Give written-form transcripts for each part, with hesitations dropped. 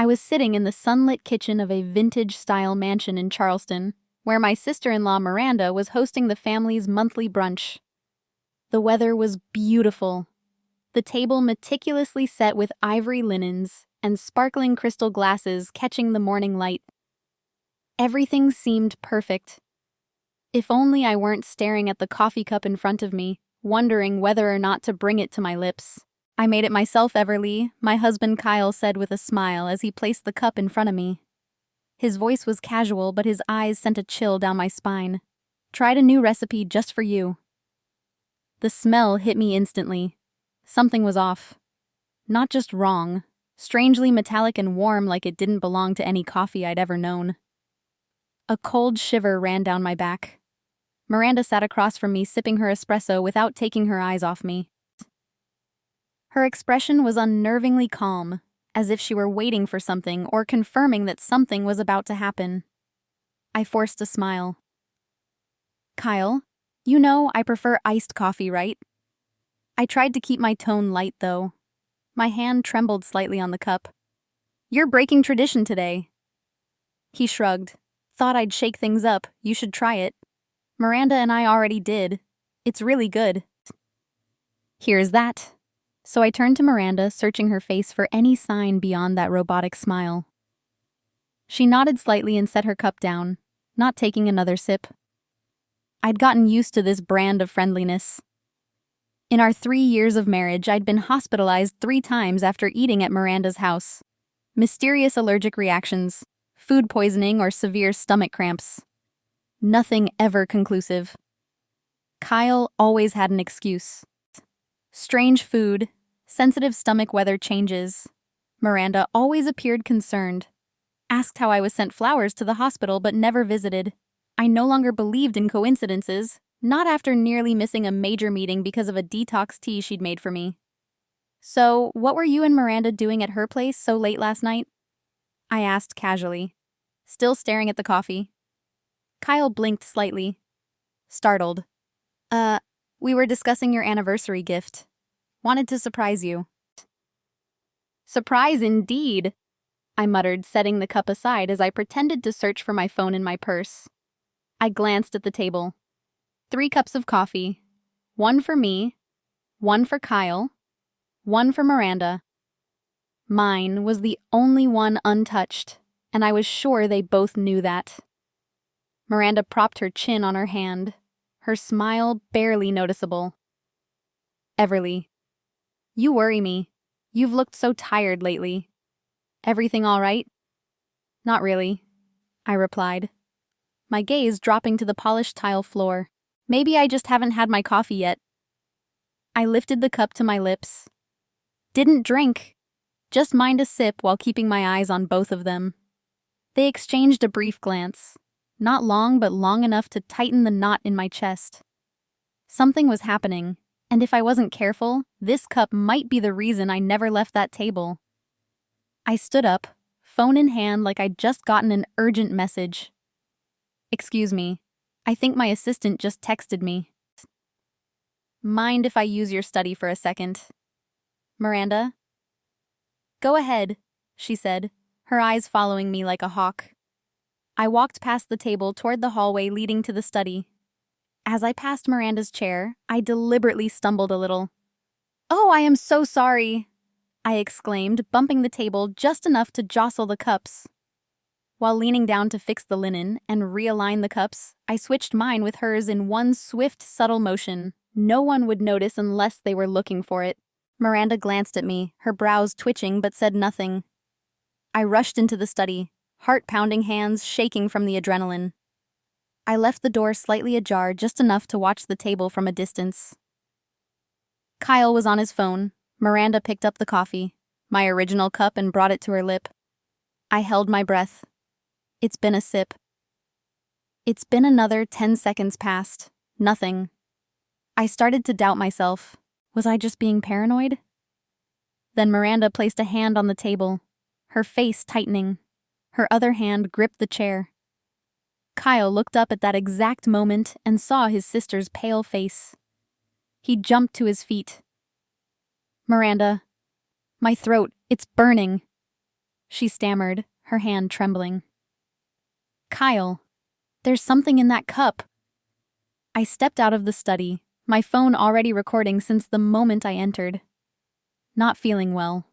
I was sitting in the sunlit kitchen of a vintage-style mansion in Charleston, where my sister-in-law Miranda was hosting the family's monthly brunch. The weather was beautiful. The table meticulously set with ivory linens and sparkling crystal glasses catching the morning light. Everything seemed perfect. If only I weren't staring at the coffee cup in front of me, wondering whether or not to bring it to my lips. "I made it myself, Everly," my husband Kyle said with a smile as he placed the cup in front of me. His voice was casual, but his eyes sent a chill down my spine. "Tried a new recipe just for you." The smell hit me instantly. Something was off. Not just wrong, strangely metallic and warm, like it didn't belong to any coffee I'd ever known. A cold shiver ran down my back. Miranda sat across from me, sipping her espresso without taking her eyes off me. Her expression was unnervingly calm, as if she were waiting for something or confirming that something was about to happen. I forced a smile. "Kyle, you know I prefer iced coffee, right?" I tried to keep my tone light, though. My hand trembled slightly on the cup. "You're breaking tradition today." He shrugged. "Thought I'd shake things up. You should try it." "Miranda and I already did. It's really good." "Here's that." So I turned to Miranda, searching her face for any sign beyond that robotic smile. She nodded slightly and set her cup down, not taking another sip. I'd gotten used to this brand of friendliness. In our 3 years of marriage, I'd been hospitalized 3 times after eating at Miranda's house. Mysterious allergic reactions, food poisoning, or severe stomach cramps. Nothing ever conclusive. Kyle always had an excuse. Strange food, sensitive stomach weather changes. Miranda always appeared concerned. Asked how I was sent flowers to the hospital but never visited. I no longer believed in coincidences, not after nearly missing a major meeting because of a detox tea she'd made for me. "So, what were you and Miranda doing at her place so late last night?" I asked casually, still staring at the coffee. Kyle blinked slightly, startled. We were discussing your anniversary gift. Wanted to surprise you." "Surprise indeed," I muttered, setting the cup aside as I pretended to search for my phone in my purse. I glanced at the table. 3 cups of coffee. 1 for me, 1 for Kyle, 1 for Miranda. Mine was the only one untouched, and I was sure they both knew that. Miranda propped her chin on her hand, her smile barely noticeable. "Everly, you worry me. You've looked so tired lately. Everything all right?" "Not really," I replied, my gaze dropping to the polished tile floor. "Maybe I just haven't had my coffee yet." I lifted the cup to my lips. Didn't drink, just mind a sip while keeping my eyes on both of them. They exchanged a brief glance, not long but long enough to tighten the knot in my chest. Something was happening, and if I wasn't careful, this cup might be the reason I never left that table. I stood up, phone in hand, like I'd just gotten an urgent message. "Excuse me, I think my assistant just texted me." "Mind if I use your study for a second?" "Miranda?" "Go ahead," she said, her eyes following me like a hawk. I walked past the table toward the hallway leading to the study. As I passed Miranda's chair, I deliberately stumbled a little. "Oh, I am so sorry," I exclaimed, bumping the table just enough to jostle the cups. While leaning down to fix the linen and realign the cups, I switched mine with hers in one swift, subtle motion. No one would notice unless they were looking for it. Miranda glanced at me, her brows twitching, but said nothing. I rushed into the study, heart-pounding hands shaking from the adrenaline. I left the door slightly ajar, just enough to watch the table from a distance. Kyle was on his phone. Miranda picked up the coffee, my original cup, and brought it to her lip. I held my breath. It's been a sip. It's been another 10 seconds past. Nothing. I started to doubt myself. Was I just being paranoid? Then Miranda placed a hand on the table, her face tightening. Her other hand gripped the chair. Kyle looked up at that exact moment and saw his sister's pale face. He jumped to his feet. "Miranda, my throat, it's burning." she stammered, her hand trembling. Kyle, there's something in that cup. I stepped out of the study, my phone already recording since the moment I entered. Not feeling well.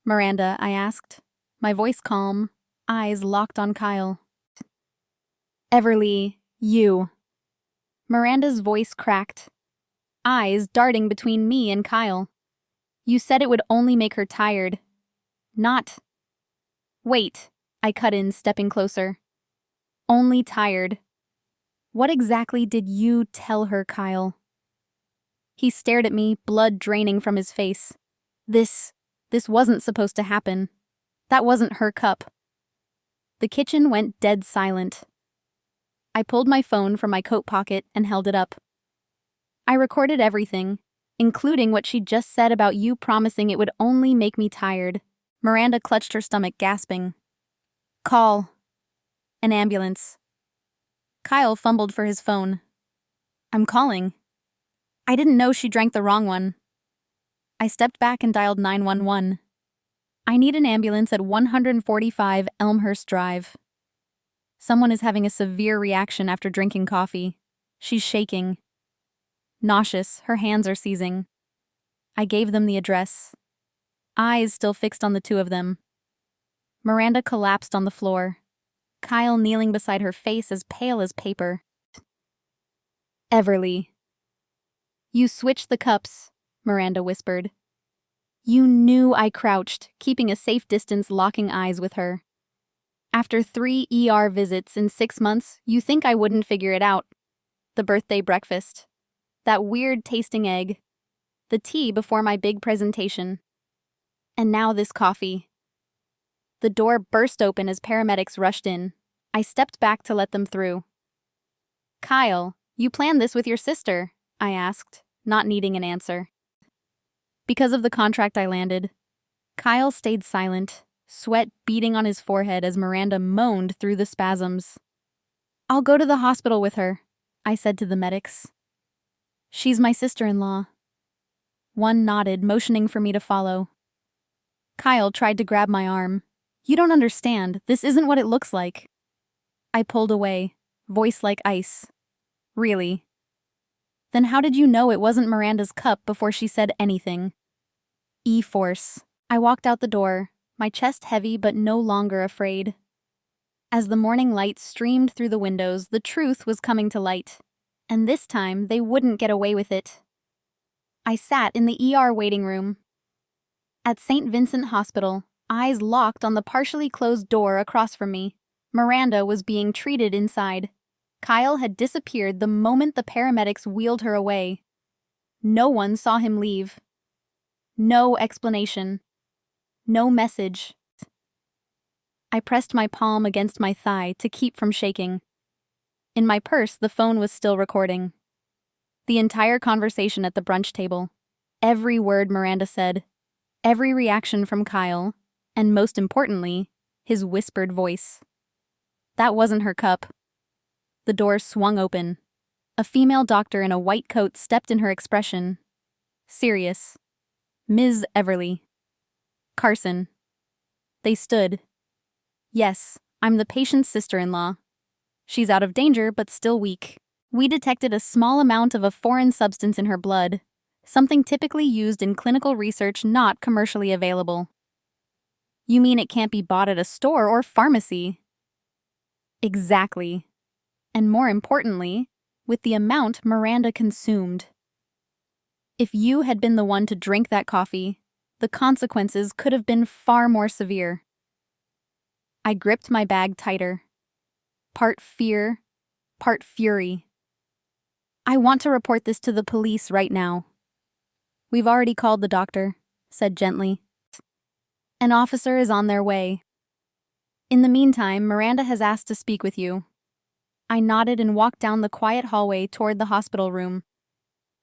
Miranda, I asked, my voice calm, eyes locked on Kyle. Everly, you. Miranda's voice cracked, eyes darting between me and Kyle. You said it would only make her tired. Not. Wait, I cut in, stepping closer. Only tired. What exactly did you tell her, Kyle? He stared at me, blood draining from his face. This wasn't supposed to happen. That wasn't her cup. The kitchen went dead silent. I pulled my phone from my coat pocket and held it up. I recorded everything, including what she just said about you promising it would only make me tired. Miranda clutched her stomach, gasping. Call. An ambulance. Kyle fumbled for his phone. I'm calling. I didn't know she drank the wrong one. I stepped back and dialed 911. I need an ambulance at 145 Elmhurst Drive. Someone is having a severe reaction after drinking coffee. She's shaking. Nauseous, her hands are seizing. I gave them the address. Eyes still fixed on the two of them. Miranda collapsed on the floor, Kyle kneeling beside her, face as pale as paper. Everly. You switched the cups, Miranda whispered. You knew I crouched, keeping a safe distance, locking eyes with her. After 3 ER visits in 6 months, you think I wouldn't figure it out. The birthday breakfast. That weird tasting egg. The tea before my big presentation. And now this coffee. The door burst open as paramedics rushed in. I stepped back to let them through. Kyle, you planned this with your sister, I asked, not needing an answer. Because of the contract I landed. Kyle stayed silent, sweat beading on his forehead as Miranda moaned through the spasms. I'll go to the hospital with her, I said to the medics. She's my sister-in-law. One nodded, motioning for me to follow. Kyle tried to grab my arm. You don't understand. This isn't what it looks like. I pulled away, voice like ice. Really? Then how did you know it wasn't Miranda's cup before she said anything? E-force. I walked out the door, my chest heavy but no longer afraid. As the morning light streamed through the windows, the truth was coming to light. And this time, they wouldn't get away with it. I sat in the ER waiting room. At St. Vincent Hospital, eyes locked on the partially closed door across from me. Miranda was being treated inside. Kyle had disappeared the moment the paramedics wheeled her away. No one saw him leave. No explanation. No message. I pressed my palm against my thigh to keep from shaking. In my purse, the phone was still recording. The entire conversation at the brunch table. Every word Miranda said. Every reaction from Kyle. And most importantly, his whispered voice. That wasn't her cup. The door swung open. A female doctor in a white coat stepped in, her expression serious. Ms. Everly. Carson. They stood. Yes, I'm the patient's sister-in-law. She's out of danger, but still weak. We detected a small amount of a foreign substance in her blood, something typically used in clinical research not commercially available. You mean it can't be bought at a store or pharmacy? Exactly. And more importantly, with the amount Miranda consumed. If you had been the one to drink that coffee, the consequences could have been far more severe. I gripped my bag tighter. Part fear, part fury. I want to report this to the police right now. We've already called the doctor, said gently. An officer is on their way. In the meantime, Miranda has asked to speak with you. I nodded and walked down the quiet hallway toward the hospital room.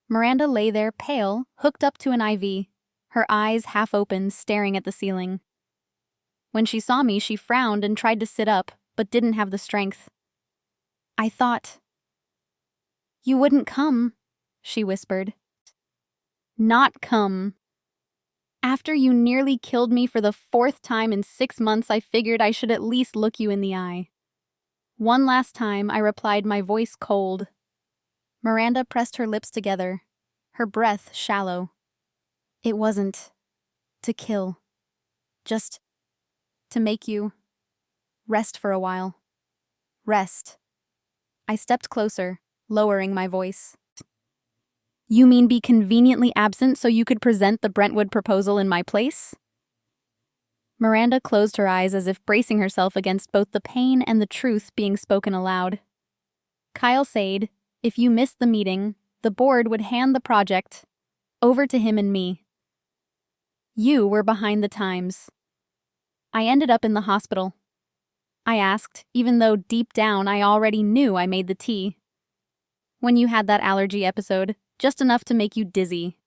Miranda lay there, pale, hooked up to an IV, her eyes half open, staring at the ceiling. When she saw me, she frowned and tried to sit up, but didn't have the strength. I thought. You wouldn't come, she whispered. Not come. After you nearly killed me for the 4th time in 6 months, I figured I should at least look you in the eye. One last time, I replied, my voice cold. Miranda pressed her lips together, her breath shallow. It wasn't to kill, just to make you rest for a while. Rest. I stepped closer, lowering my voice. You mean be conveniently absent so you could present the Brentwood proposal in my place? Miranda closed her eyes as if bracing herself against both the pain and the truth being spoken aloud. Kyle said, if you missed the meeting, the board would hand the project over to him and me. You were behind the times. I ended up in the hospital. I asked, even though deep down I already knew I made the tea. When you had that allergy episode, just enough to make you dizzy.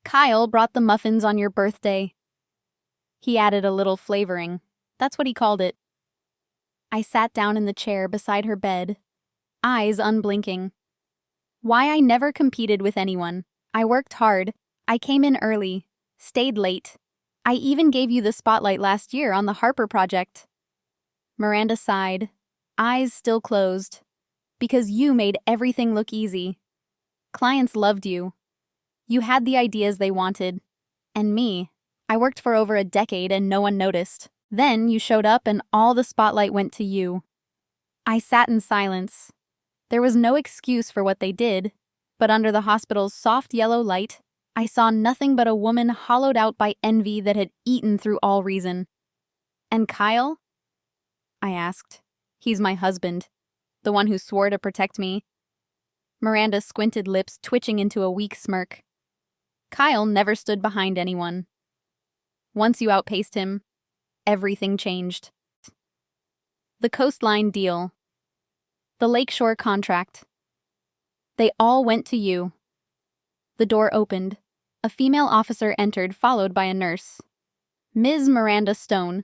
Kyle brought the muffins on your birthday. He added a little flavoring. That's what he called it. I sat down in the chair beside her bed, eyes unblinking. Why I never competed with anyone. I worked hard. I came in early, stayed late. I even gave you the spotlight last year on the Harper project. Miranda sighed, eyes still closed. Because you made everything look easy. Clients loved you. You had the ideas they wanted. And me. I worked for over a decade and no one noticed. Then you showed up and all the spotlight went to you. I sat in silence. There was no excuse for what they did, but under the hospital's soft yellow light, I saw nothing but a woman hollowed out by envy that had eaten through all reason. And Kyle? I asked. He's my husband, the one who swore to protect me. Miranda's squinted lips twitching into a weak smirk. Kyle never stood behind anyone. Once you outpaced him, everything changed. The coastline deal. The lakeshore contract. They all went to you. The door opened. A female officer entered, followed by a nurse. Ms. Miranda Stone,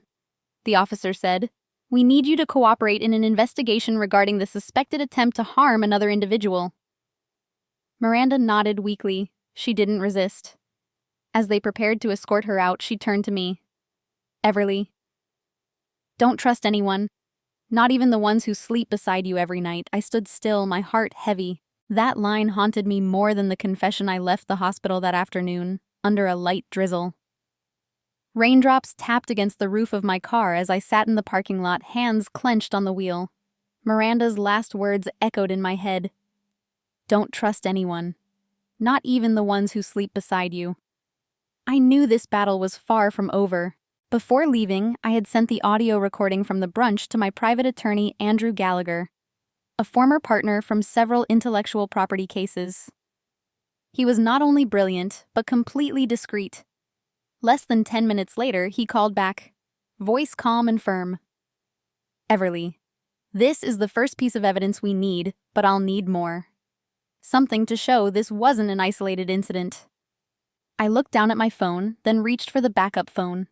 the officer said, we need you to cooperate in an investigation regarding the suspected attempt to harm another individual. Miranda nodded weakly. She didn't resist. As they prepared to escort her out, she turned to me. Everly. Don't trust anyone. Not even the ones who sleep beside you every night. I stood still, my heart heavy. That line haunted me more than the confession I left the hospital that afternoon, under a light drizzle. Raindrops tapped against the roof of my car as I sat in the parking lot, hands clenched on the wheel. Miranda's last words echoed in my head. Don't trust anyone. Not even the ones who sleep beside you. I knew this battle was far from over. Before leaving, I had sent the audio recording from the brunch to my private attorney, Andrew Gallagher, a former partner from several intellectual property cases. He was not only brilliant, but completely discreet. Less than 10 minutes later, he called back, voice calm and firm. Everly, this is the first piece of evidence we need, but I'll need more. Something to show this wasn't an isolated incident. I looked down at my phone, then reached for the backup phone.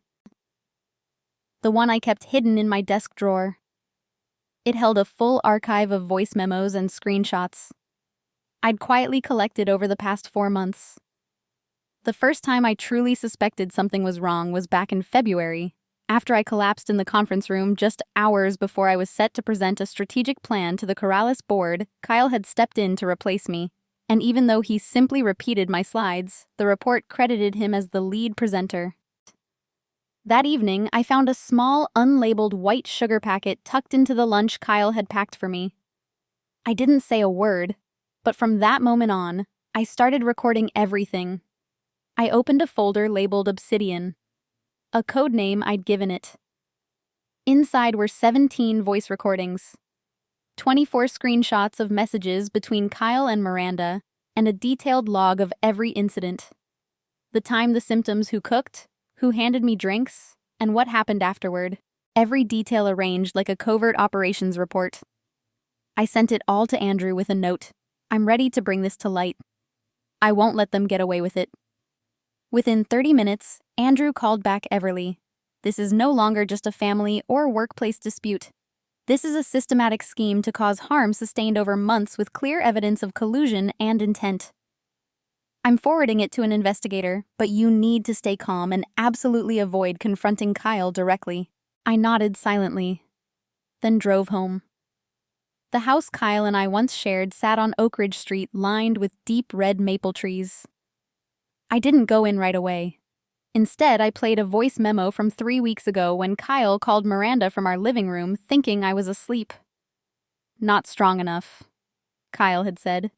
The one I kept hidden in my desk drawer. It held a full archive of voice memos and screenshots I'd quietly collected over the past 4 months. The first time I truly suspected something was wrong was back in February, after I collapsed in the conference room just hours before I was set to present a strategic plan to the Corrales board. Kyle had stepped in to replace me, and even though he simply repeated my slides, the report credited him as the lead presenter. That evening, I found a small, unlabeled white sugar packet tucked into the lunch Kyle had packed for me. I didn't say a word, but from that moment on, I started recording everything. I opened a folder labeled Obsidian, a code name I'd given it. Inside were 17 voice recordings, 24 screenshots of messages between Kyle and Miranda, and a detailed log of every incident. The time, the symptoms, who cooked, who handed me drinks, and what happened afterward. Every detail arranged like a covert operations report. I sent it all to Andrew with a note. I'm ready to bring this to light. I won't let them get away with it. Within 30 minutes, Andrew called back Everly. This is no longer just a family or workplace dispute. This is a systematic scheme to cause harm sustained over months with clear evidence of collusion and intent. I'm forwarding it to an investigator, but you need to stay calm and absolutely avoid confronting Kyle directly. I nodded silently, then drove home. The house Kyle and I once shared sat on Oak Ridge Street, lined with deep red maple trees. I didn't go in right away. Instead, I played a voice memo from 3 weeks ago when Kyle called Miranda from our living room thinking I was asleep. "Not strong enough," Kyle had said.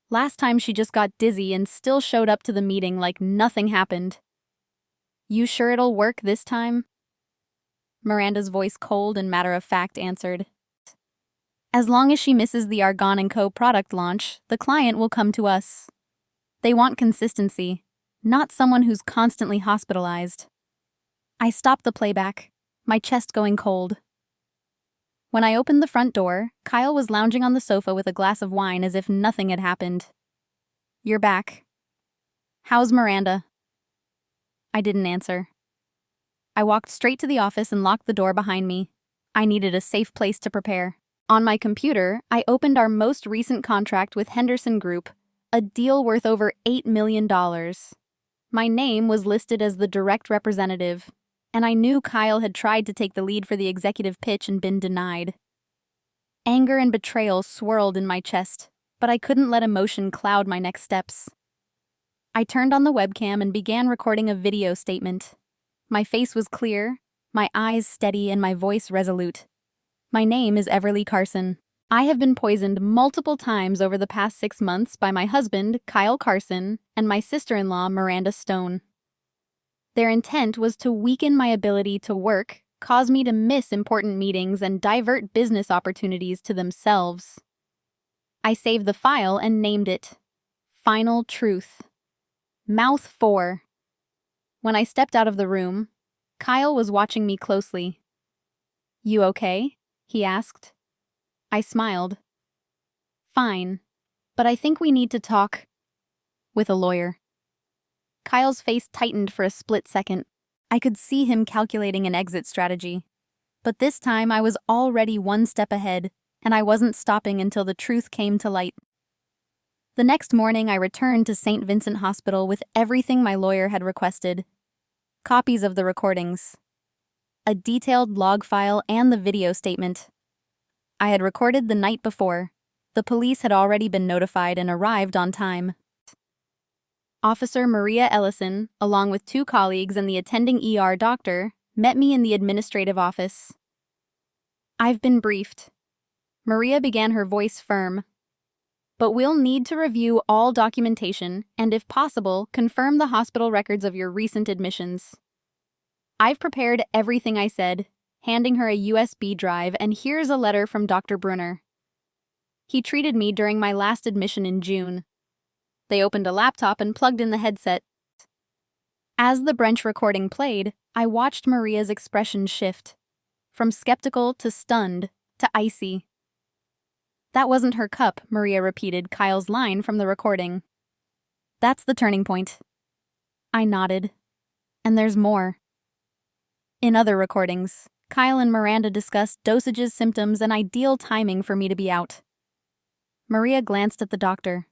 Last time she just got dizzy and still showed up to the meeting like nothing happened. "You sure it'll work this time?" Miranda's voice, cold and matter-of-fact, answered. "As long as she misses the Argon & Co. product launch, the client will come to us. They want consistency, not someone who's constantly hospitalized." I stopped the playback, my chest going cold. When I opened the front door, Kyle was lounging on the sofa with a glass of wine as if nothing had happened. "You're back. How's Miranda?" I didn't answer. I walked straight to the office and locked the door behind me. I needed a safe place to prepare. On my computer, I opened our most recent contract with Henderson Group, a deal worth over $8 million. My name was listed as the direct representative, and I knew Kyle had tried to take the lead for the executive pitch and been denied. Anger and betrayal swirled in my chest, but I couldn't let emotion cloud my next steps. I turned on the webcam and began recording a video statement. My face was clear, my eyes steady, and my voice resolute. "My name is Everly Carson. I have been poisoned multiple times over the past 6 months by my husband, Kyle Carson, and my sister-in-law, Miranda Stone. Their intent was to weaken my ability to work, cause me to miss important meetings, and divert business opportunities to themselves. I saved the file and named it Final Truth. Mouth 4. When I stepped out of the room, Kyle was watching me closely. "You okay?" he asked. I smiled. "Fine, but I think we need to talk with a lawyer." Kyle's face tightened for a split second. I could see him calculating an exit strategy. But this time I was already one step ahead, and I wasn't stopping until the truth came to light. The next morning I returned to St. Vincent Hospital with everything my lawyer had requested. Copies of the recordings, a detailed log file, and the video statement. I had recorded the night before. The police had already been notified and arrived on time. Officer Maria Ellison, along with 2 colleagues and the attending ER doctor, met me in the administrative office. "I've been briefed." Maria began, her voice firm. "But we'll need to review all documentation and, if possible, confirm the hospital records of your recent admissions." I've prepared everything I said, handing her a USB drive, and here's a letter from Dr. Brunner. He treated me during my last admission in June. They opened a laptop and plugged in the headset. As the Brench recording played, I watched Maria's expression shift, from skeptical to stunned to icy. "That wasn't her cup," Maria repeated Kyle's line from the recording. "That's the turning point." I nodded. "And there's more." In other recordings, Kyle and Miranda discussed dosages, symptoms, and ideal timing for me to be out. Maria glanced at the doctor.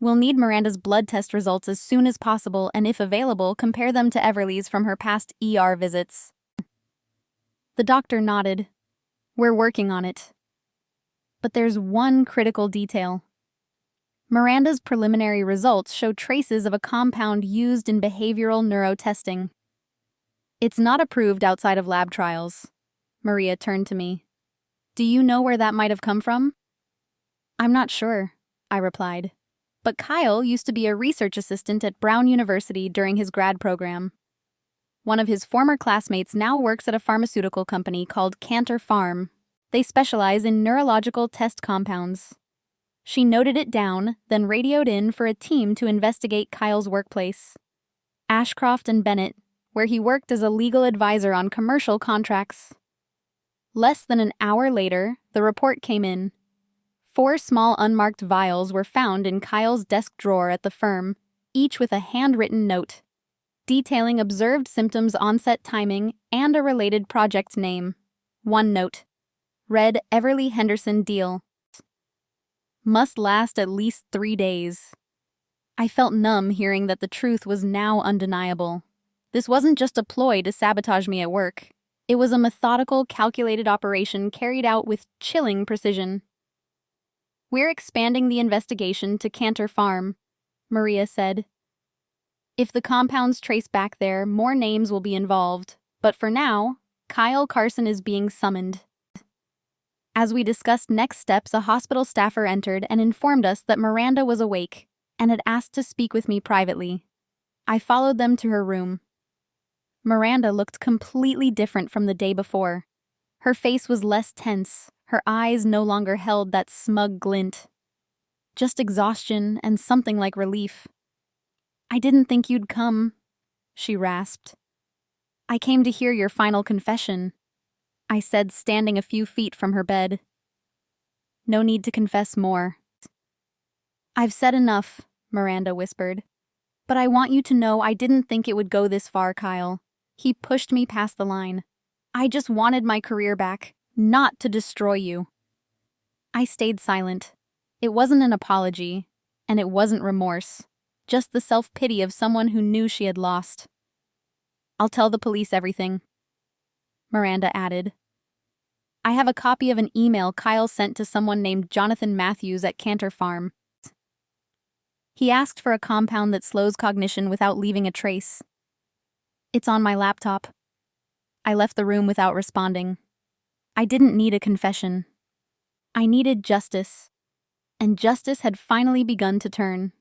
"We'll need Miranda's blood test results as soon as possible, and if available, compare them to Everly's from her past ER visits." The doctor nodded. "We're working on it." But there's one critical detail. Miranda's preliminary results show traces of a compound used in behavioral neurotesting. "It's not approved outside of lab trials." Maria turned to me. "Do you know where that might have come from?" "I'm not sure," I replied. "But Kyle used to be a research assistant at Brown University during his grad program. One of his former classmates now works at a pharmaceutical company called Cantor Farm. They specialize in neurological test compounds." She noted it down, then radioed in for a team to investigate Kyle's workplace, Ashcroft and Bennett, where he worked as a legal advisor on commercial contracts. Less than an hour later, the report came in. 4 small unmarked vials were found in Kyle's desk drawer at the firm, each with a handwritten note, detailing observed symptoms, onset timing, and a related project name. One note read, "Everly Henderson deal. Must last at least 3 days." I felt numb hearing that the truth was now undeniable. This wasn't just a ploy to sabotage me at work. It was a methodical, calculated operation carried out with chilling precision. "We're expanding the investigation to Cantor Farm," Maria said. "If the compounds trace back there, more names will be involved. But for now, Kyle Carson is being summoned." As we discussed next steps, a hospital staffer entered and informed us that Miranda was awake and had asked to speak with me privately. I followed them to her room. Miranda looked completely different from the day before. Her face was less tense, her eyes no longer held that smug glint. Just exhaustion and something like relief. "I didn't think you'd come," she rasped. "I came to hear your final confession," I said, standing a few feet from her bed. "No need to confess more." "I've said enough," Miranda whispered. "But I want you to know I didn't think it would go this far, Kyle. He pushed me past the line. I just wanted my career back, not to destroy you." I stayed silent. It wasn't an apology, and it wasn't remorse, just the self-pity of someone who knew she had lost. "I'll tell the police everything," Miranda added. "I have a copy of an email Kyle sent to someone named Jonathan Matthews at Cantor Farm. He asked for a compound that slows cognition without leaving a trace. It's on my laptop." I left the room without responding. I didn't need a confession. I needed justice, and justice had finally begun to turn.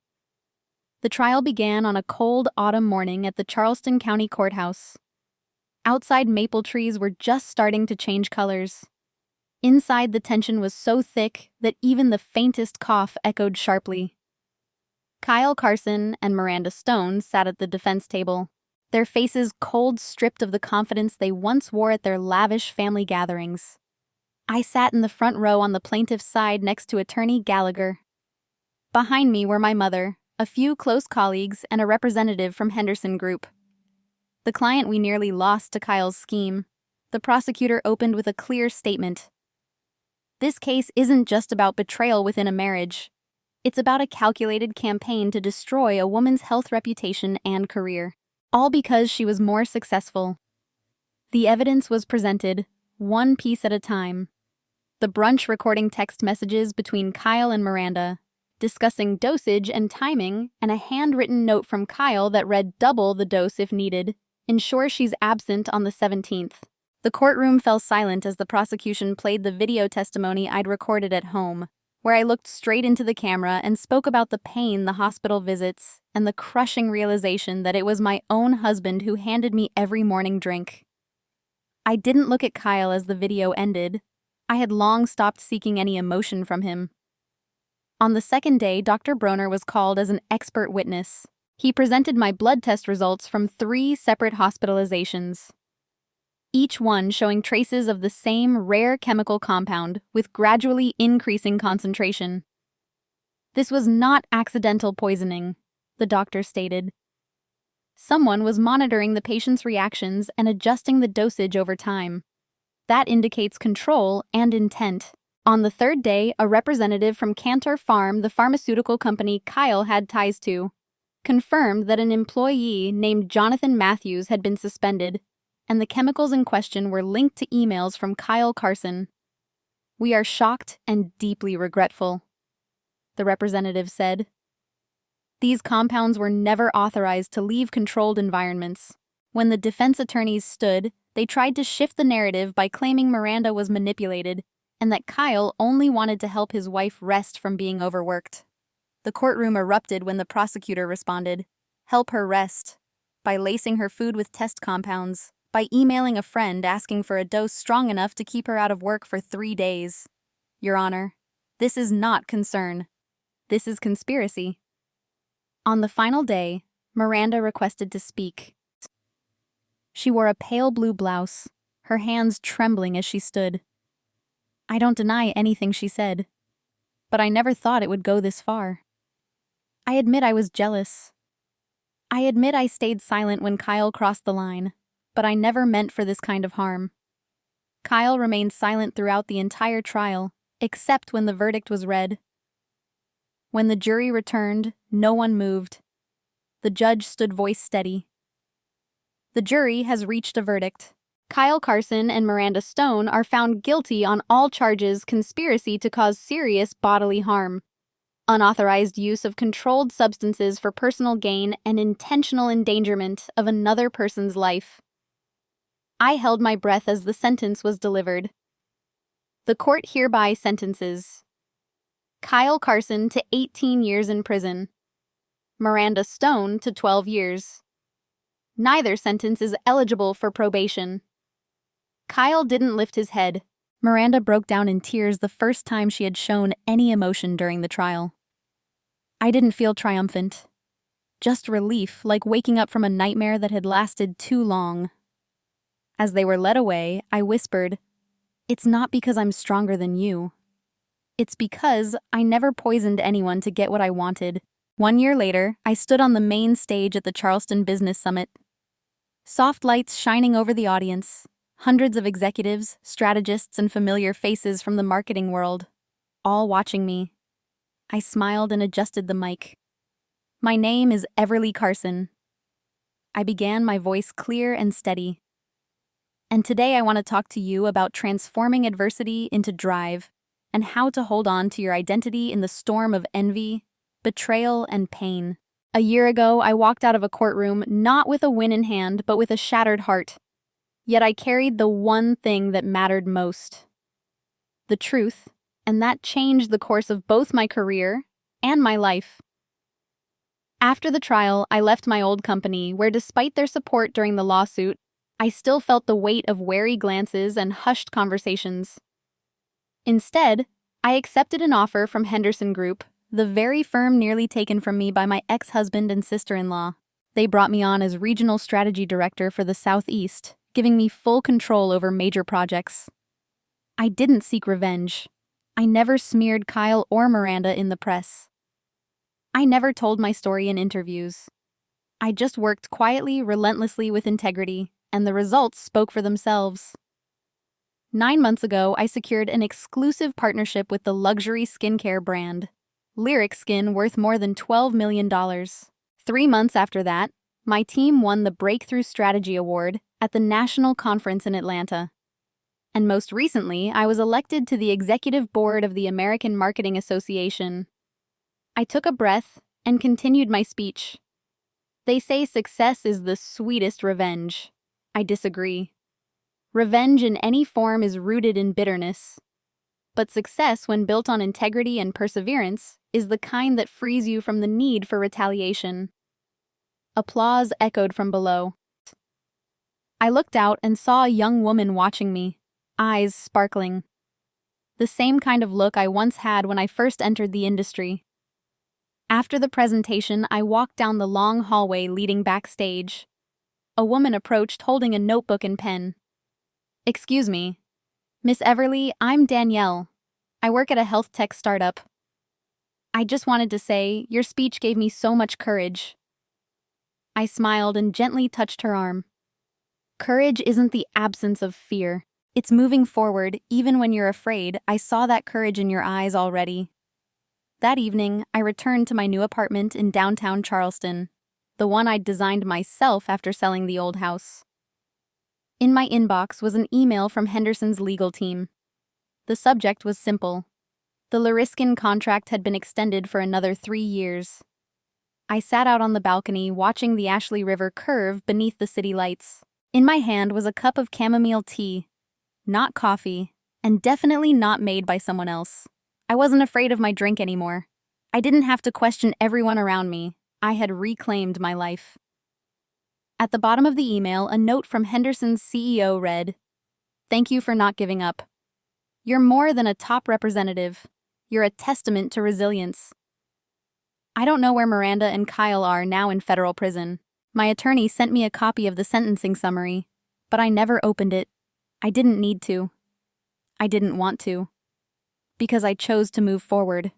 The trial began on a cold autumn morning at the Charleston County Courthouse. Outside, maple trees were just starting to change colors. Inside, the tension was so thick that even the faintest cough echoed sharply. Kyle Carson and Miranda Stone sat at the defense table, their faces cold, stripped of the confidence they once wore at their lavish family gatherings. I sat in the front row on the plaintiff's side next to Attorney Gallagher. Behind me were my mother, a few close colleagues, and a representative from Henderson Group. The client we nearly lost to Kyle's scheme. The prosecutor opened with a clear statement. "This case isn't just about betrayal within a marriage. It's about a calculated campaign to destroy a woman's health, reputation, and career. All because she was more successful." The evidence was presented, one piece at a time. The brunch recording text messages between Kyle and Miranda, discussing dosage and timing, and a handwritten note from Kyle that read double the dose if needed. "Ensure she's absent on the 17th. The courtroom fell silent as the prosecution played the video testimony I'd recorded at home, where I looked straight into the camera and spoke about the pain, the hospital visits, and the crushing realization that it was my own husband who handed me every morning drink. I didn't look at Kyle as the video ended. I had long stopped seeking any emotion from him. On the second day, Dr. Broner was called as an expert witness. He presented my blood test results from 3 separate hospitalizations, each one showing traces of the same rare chemical compound with gradually increasing concentration. "This was not accidental poisoning," the doctor stated. "Someone was monitoring the patient's reactions and adjusting the dosage over time. That indicates control and intent." On the third day, a representative from Cantor Farm, the pharmaceutical company Kyle had ties to, confirmed that an employee named Jonathan Matthews had been suspended, and the chemicals in question were linked to emails from Kyle Carson. "We are shocked and deeply regretful," the representative said. "These compounds were never authorized to leave controlled environments." When the defense attorneys stood, they tried to shift the narrative by claiming Miranda was manipulated and that Kyle only wanted to help his wife rest from being overworked. The courtroom erupted when the prosecutor responded, "Help her rest. By lacing her food with test compounds. By emailing a friend asking for a dose strong enough to keep her out of work for 3 days. Your Honor, this is not concern. This is conspiracy." On the final day, Miranda requested to speak. She wore a pale blue blouse, her hands trembling as she stood. "I don't deny anything she said, but I never thought it would go this far. I admit I was jealous. I admit I stayed silent when Kyle crossed the line, but I never meant for this kind of harm." Kyle remained silent throughout the entire trial, except when the verdict was read. When the jury returned, No one moved. The judge stood voice steady. The jury has reached a verdict. Kyle Carson and Miranda Stone are found guilty on all charges: conspiracy to cause serious bodily harm, unauthorized use of controlled substances for personal gain, and intentional endangerment of another person's life. I held my breath as the sentence was delivered. The court hereby sentences Kyle Carson to 18 years in prison, Miranda Stone to 12 years. Neither sentence is eligible for probation. Kyle didn't lift his head. Miranda broke down in tears, the first time she had shown any emotion during the trial. I didn't feel triumphant. Just relief, like waking up from a nightmare that had lasted too long. As they were led away, I whispered, "It's not because I'm stronger than you. It's because I never poisoned anyone to get what I wanted." 1 year later, I stood on the main stage at the Charleston Business Summit. Soft lights shining over the audience, hundreds of executives, strategists, and familiar faces from the marketing world, all watching me. I smiled and adjusted the mic. "My name is Everly Carson." I began, my voice clear and steady. "And today I want to talk to you about transforming adversity into drive and how to hold on to your identity in the storm of envy, betrayal, and pain." A year ago, I walked out of a courtroom not with a win in hand, but with a shattered heart. Yet I carried the one thing that mattered most: the truth, and that changed the course of both my career and my life. After the trial, I left my old company, where despite their support during the lawsuit, I still felt the weight of wary glances and hushed conversations. Instead, I accepted an offer from Henderson Group, the very firm nearly taken from me by my ex-husband and sister-in-law. They brought me on as regional strategy director for the Southeast, giving me full control over major projects. I didn't seek revenge. I never smeared Kyle or Miranda in the press. I never told my story in interviews. I just worked quietly, relentlessly, with integrity, and the results spoke for themselves. 9 months ago, I secured an exclusive partnership with the luxury skincare brand, Lyric Skin, worth more than $12 million. 3 months after that, my team won the Breakthrough Strategy Award at the National Conference in Atlanta. And most recently, I was elected to the executive board of the American Marketing Association. I took a breath and continued my speech. They say success is the sweetest revenge. I disagree. Revenge in any form is rooted in bitterness. But success, when built on integrity and perseverance, is the kind that frees you from the need for retaliation. Applause echoed from below. I looked out and saw a young woman watching me, eyes sparkling. The same kind of look I once had when I first entered the industry. After the presentation, I walked down the long hallway leading backstage. A woman approached holding a notebook and pen. "Excuse me. Miss Everly, I'm Danielle. I work at a health tech startup. I just wanted to say, your speech gave me so much courage." I smiled and gently touched her arm. Courage isn't the absence of fear. It's moving forward, even when you're afraid. I saw that courage in your eyes already. That evening, I returned to my new apartment in downtown Charleston, the one I'd designed myself after selling the old house. In my inbox was an email from Henderson's legal team. The subject was simple. The Lariskin contract had been extended for another 3 years. I sat out on the balcony watching the Ashley River curve beneath the city lights. In my hand was a cup of chamomile tea, not coffee, and definitely not made by someone else. I wasn't afraid of my drink anymore. I didn't have to question everyone around me. I had reclaimed my life. At the bottom of the email, a note from Henderson's CEO read, "Thank you for not giving up. You're more than a top representative. You're a testament to resilience." I don't know where Miranda and Kyle are now, in federal prison. My attorney sent me a copy of the sentencing summary, but I never opened it. I didn't need to. I didn't want to. Because I chose to move forward.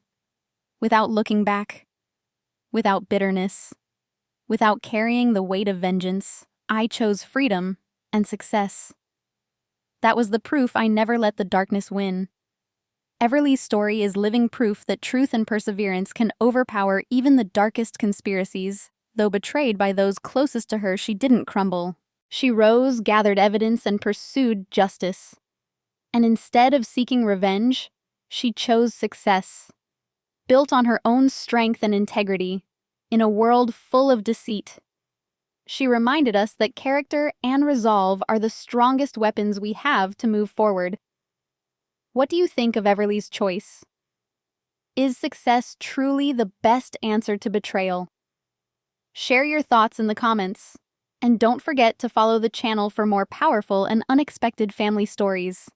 Without looking back. Without bitterness. Without carrying the weight of vengeance. I chose freedom and success. That was the proof I never let the darkness win. Everly's story is living proof that truth and perseverance can overpower even the darkest conspiracies. Though betrayed by those closest to her, she didn't crumble. She rose, gathered evidence, and pursued justice. And instead of seeking revenge, she chose success, built on her own strength and integrity, in a world full of deceit. She reminded us that character and resolve are the strongest weapons we have to move forward. What do you think of Everly's choice? Is success truly the best answer to betrayal? Share your thoughts in the comments. And don't forget to follow the channel for more powerful and unexpected family stories.